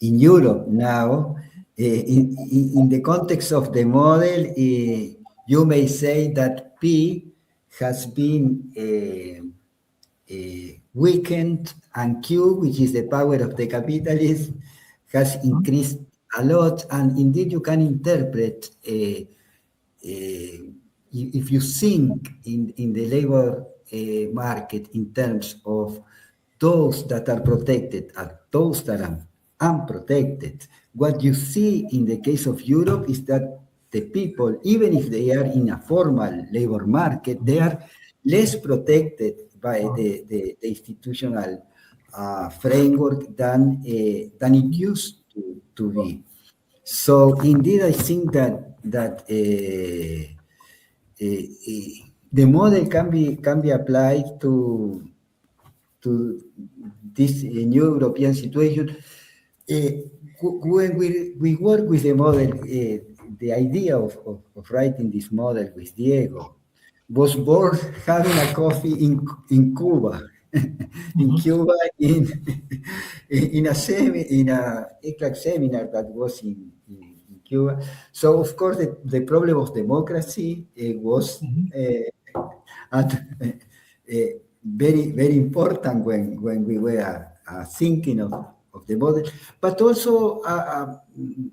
[SPEAKER 2] in Europe now. In the context of the model, you may say that P has been weakened, and Q, which is the power of the capitalist, has increased a lot. And indeed, you can interpret if you think in the labor market in terms of those that are protected and those that are unprotected, what you see in the case of Europe is that the people, even if they are in a formal labor market, they are less protected by the institutional framework than it used to be. So indeed, I think that the model can be applied to this new European situation. When we work with the model, the idea of writing this model with Diego was born having a coffee in Cuba. In Cuba, in a ECLAC seminar that was in Cuba. So of course the problem of democracy was very, very important when we were thinking of the model, but also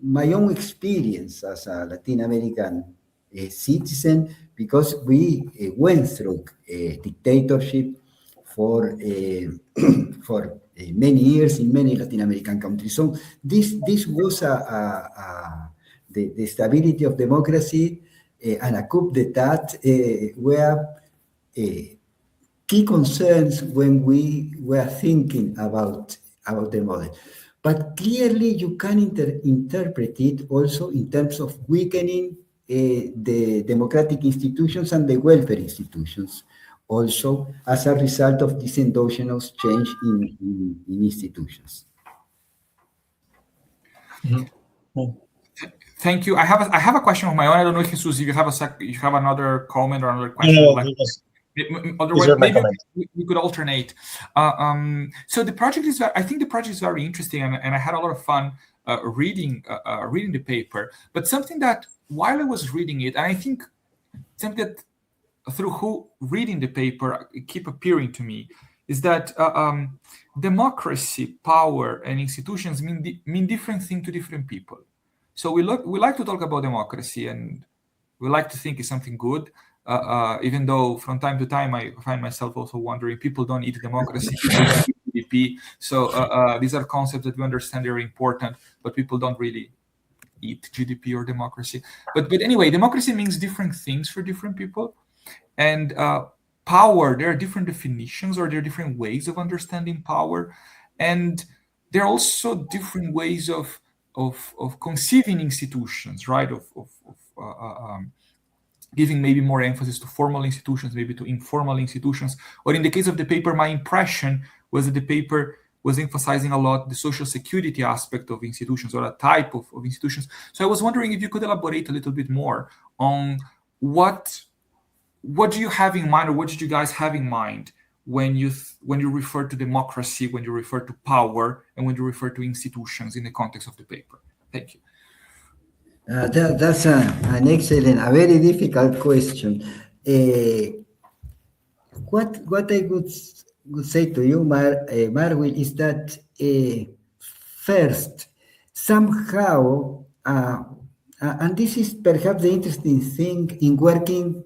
[SPEAKER 2] my own experience as a Latin American citizen, because we went through a dictatorship for for many years in many Latin American countries. So this was the stability of democracy and a coup d'etat were key concerns when we were thinking about the model. But clearly you can interpret it also in terms of weakening the democratic institutions and the welfare institutions, also as a result of this endogenous change in institutions.
[SPEAKER 1] Thank you. I have a question of my own. I don't know if Jesus, if you have another comment or another question. Otherwise, maybe we could alternate. So the project is, I think the project is very interesting, and I had a lot of fun reading the paper. But something that while I was reading it, and I think something that through reading the paper it keep appearing to me is that democracy, power, and institutions mean different things to different people. So we like to talk about democracy, and we like to think it's something good. Even though from time to time I find myself also wondering, people don't eat democracy, GDP. So these are concepts that we understand are important, but people don't really eat GDP or democracy. But anyway, democracy means different things for different people. And power, there are different definitions, or there are different ways of understanding power. And there are also different ways of conceiving institutions, right? Giving maybe more emphasis to formal institutions, maybe to informal institutions. Or in the case of the paper, my impression was that the paper was emphasizing a lot the social security aspect of institutions, or a type of institutions. So I was wondering if you could elaborate a little bit more on what do you have in mind, or what did you guys have in mind when you refer to democracy, when you refer to power, and when you refer to institutions in the context of the paper? Thank you.
[SPEAKER 2] That's an excellent, a very difficult question. What I would say to you, Marwin, is that first, somehow, and this is perhaps the interesting thing in working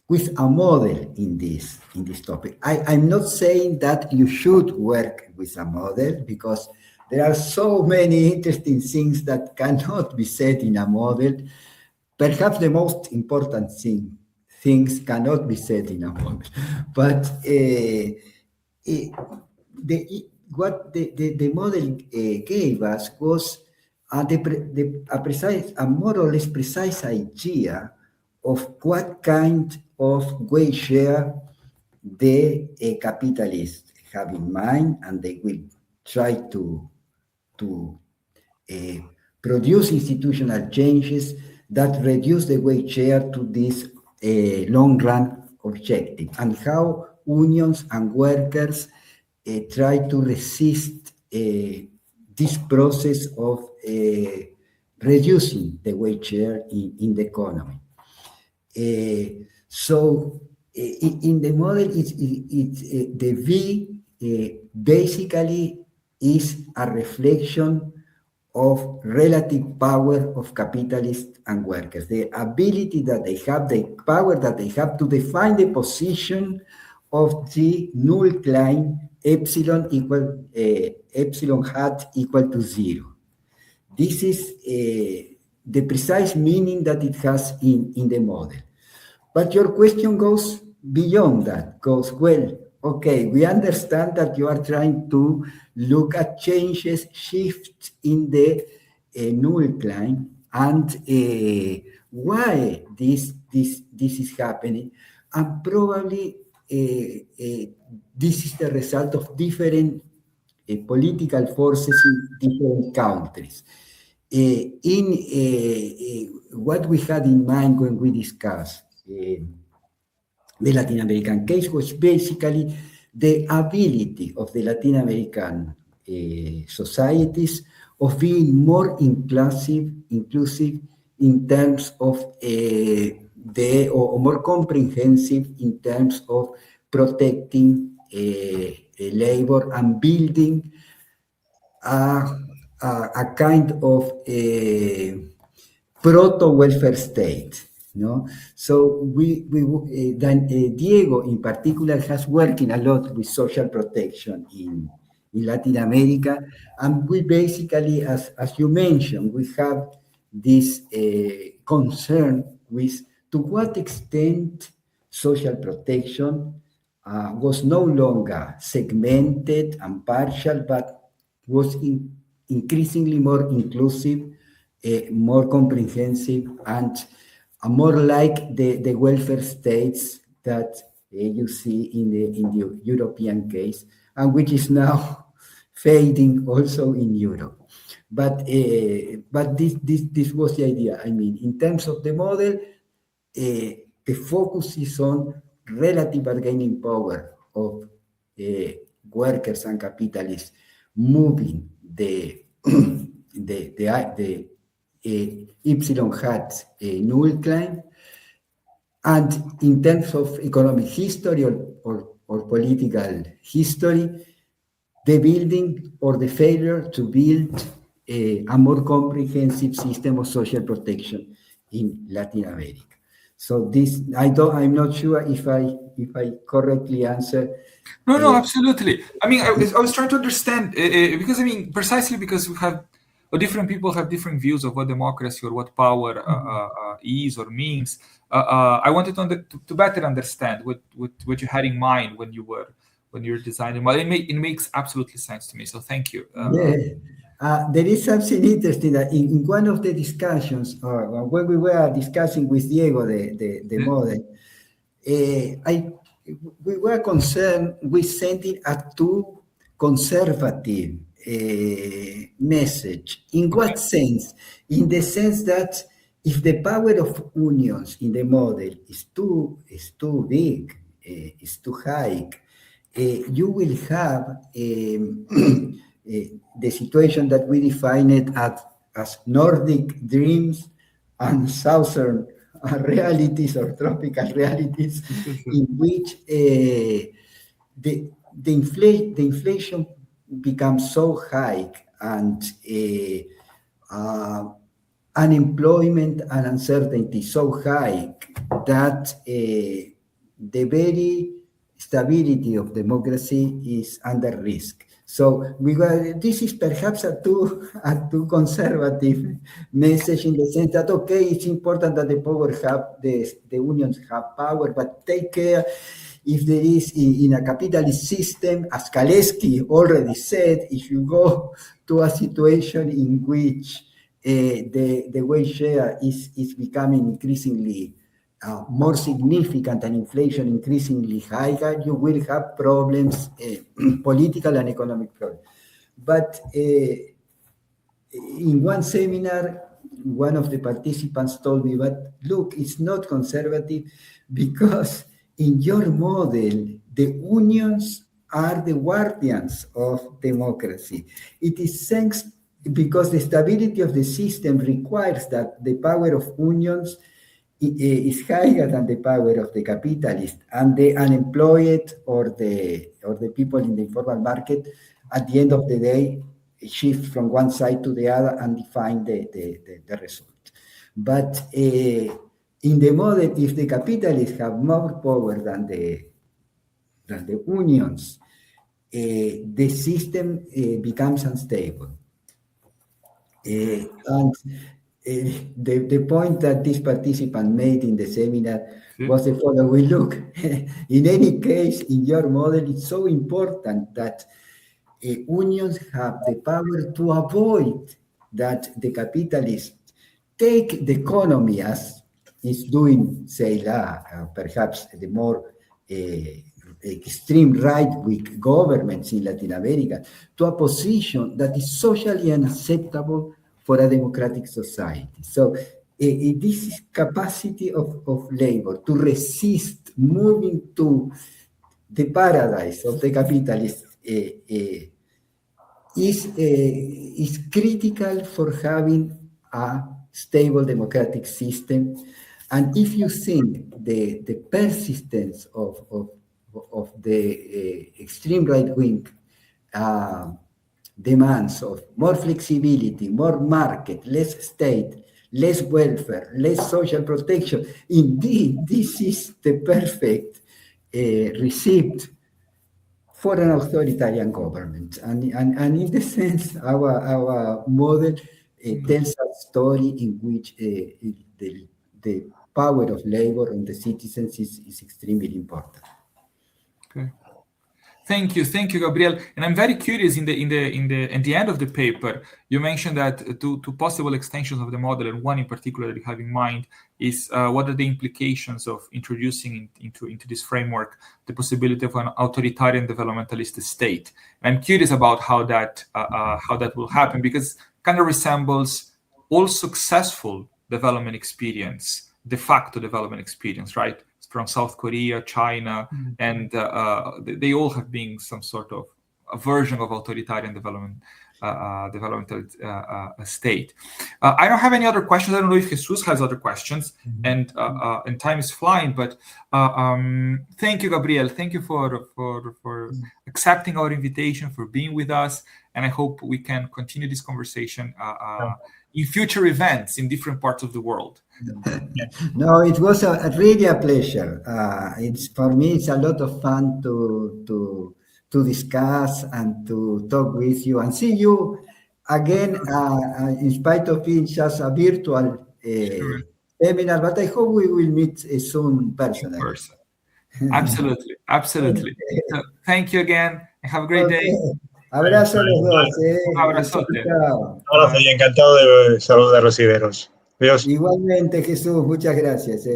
[SPEAKER 2] with a model in this topic. I'm not saying that you should work with a model, because There are so many interesting things that cannot be said in a model. Perhaps the most important things cannot be said in a model. But what the model gave us was a more or less precise idea of what kind of wage share the capitalists have in mind, and they will try to uh, produce institutional changes that reduce the wage share to this long-run objective, and how unions and workers try to resist this process of reducing the wage share in the economy. So in the model, the V basically is a reflection of relative power of capitalists and workers, the ability that they have, the power that they have to define the position of the null line epsilon hat equal to 0. This is the precise meaning that it has in the model. But your question goes beyond that, goes, well, okay, we understand that you are trying to look at changes, shifts in the null line, and why this is happening. And probably this is the result of different political forces in different countries. What we had in mind when we discussed the Latin American case was basically the ability of the Latin American societies of being more inclusive in terms of or more comprehensive in terms of protecting labor and building a kind of proto-welfare state. No? So Diego in particular has working a lot with social protection in Latin America, and we basically, as you mentioned, we have this concern with to what extent social protection was no longer segmented and partial, but was increasingly more inclusive, more comprehensive, and more like the welfare states that you see in the European case, and which is now fading also in Europe. But this was the idea. I mean, in terms of the model, the focus is on relative bargaining power of workers and capitalists moving the epsilon hat null climb, and in terms of economic history or political history, the building or the failure to build a more comprehensive system of social protection in Latin America. So this, I'm not sure if I correctly answer.
[SPEAKER 1] No, absolutely. I mean, I was trying to understand because I mean, precisely because we have different people have different views of what democracy or what power is or means. I wanted to better understand what you had in mind when you were designing. Well, it makes absolutely sense to me. So thank you.
[SPEAKER 2] There is something interesting that in one of the discussions, or when we were discussing with Diego the model, we were concerned with sending a too conservative message. In what sense? In the sense that if the power of unions in the model is too big, is too high, you will have the situation that we define it as Nordic dreams and Southern realities or tropical realities, in which the inflation becomes so high and unemployment and uncertainty so high that the very stability of democracy is under risk. So this is perhaps a too conservative message in the sense that, okay, it's important that the unions have power, but take care if there is in a capitalist system, as Kaleski already said, if you go to a situation in which the wage share is becoming increasingly more significant and inflation increasingly higher, you will have problems, political and economic problems. But in one seminar, one of the participants told me, but look, it's not conservative because in your model, the unions are the guardians of democracy. It is thanks because the stability of the system requires that the power of unions is higher than the power of the capitalist, and the unemployed or the people in the informal market at the end of the day shift from one side to the other and define the result. But in the model, if the capitalists have more power than the unions, the system becomes unstable. And the point that this participant made in the seminar was the following: look, in any case, in your model, it's so important that unions have the power to avoid that the capitalists take the economy as is doing, say, perhaps the more extreme right-wing governments in Latin America, to a position that is socially unacceptable for a democratic society. So this capacity of labor to resist moving to the paradise of the capitalists is critical for having a stable democratic system. And if you think the persistence of the extreme right-wing demands of more flexibility, more market, less state, less welfare, less social protection, indeed, this is the perfect receipt for an authoritarian government. And in the sense, our model tells a story in which the power of labor on the citizens is extremely important.
[SPEAKER 1] Okay. Thank you, Gabriel. And I'm very curious. At the end of the paper, you mentioned that two possible extensions of the model, and one in particular that you have in mind is what are the implications of introducing into this framework the possibility of an authoritarian developmentalist state. And I'm curious about how that will happen, because it kind of resembles all successful development experience, de facto development experience, right? From South Korea, China, and they all have been some sort of a version of authoritarian developmental state. I don't have any other questions. I don't know if Jesus has other questions, and time is flying. But thank you, Gabriel. Thank you for accepting our invitation, for being with us, and I hope we can continue this conversation in future events in different parts of the world.
[SPEAKER 2] No, it was really a pleasure. For me, it's a lot of fun to discuss and to talk with you and see you again, in spite of being just a virtual seminar, but I hope we will meet soon personally.
[SPEAKER 1] In person. Absolutely. So, thank you again, and have a great day.
[SPEAKER 2] Abrazo a los dos.
[SPEAKER 1] Un abrazote.
[SPEAKER 3] Un abrazo y encantado de saludarlos y veros. Adiós.
[SPEAKER 2] Igualmente, Jesús, muchas gracias.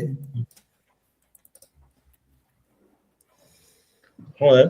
[SPEAKER 3] Joder.